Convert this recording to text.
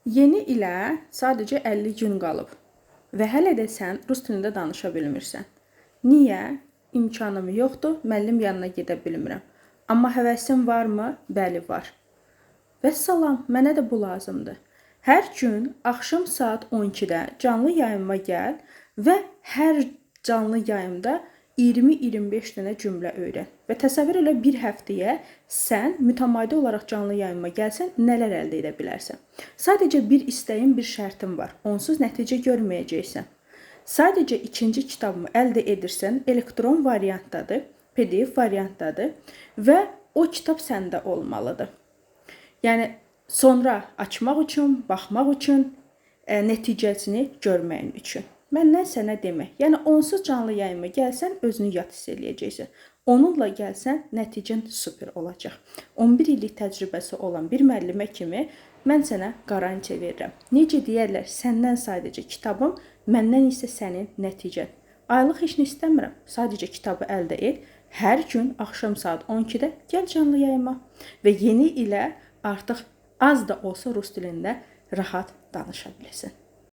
Yeni ilə sadəcə 50 gün qalıb və hələ də sən rus dilində danışa bilmirsən. Niyə? İmkanım yoxdur, müəllim yanına gedə bilmirəm. Amma həvəsin varmı? Bəli, var. Vəssalam, mənə də bu lazımdır. Hər gün axşam saat 12-də canlı yayıma gəl və hər canlı yayımda 20-25 dənə cümlə öyrən. Və təsəvvür elə bir həftəyə sən mütəmadi olaraq canlı yayıma gəlsən, nələr əldə edə bilərsən. Sadəcə bir istəyin, bir şərtim var. Onsuz nəticə görməyəcəksən. Sadəcə ikinci kitabımı əldə edirsən, elektron variantdadır, PDF variantdadır və o kitab səndə olmalıdır. Yəni, sonra açmaq üçün, baxmaq üçün, nəticəsini görməyin üçün. Məndən sənə demək. Yəni, onsuz canlı yayıma gəlsən, özünü yad hiss eləyəcəksən. Onunla gəlsən, nəticən super olacaq. 11 illik təcrübəsi olan bir müəllimə kimi mən sənə qarantiya verirəm. Necə deyərlər, səndən sadəcə kitabım, məndən isə sənin nəticən. Aylıq heç nə istəmirəm. Sadəcə kitabı əldə et. Hər gün axşam saat 12-də gəl canlı yayıma. Və yeni ilə artıq az da olsa rus dilində rahat danışa biləsən.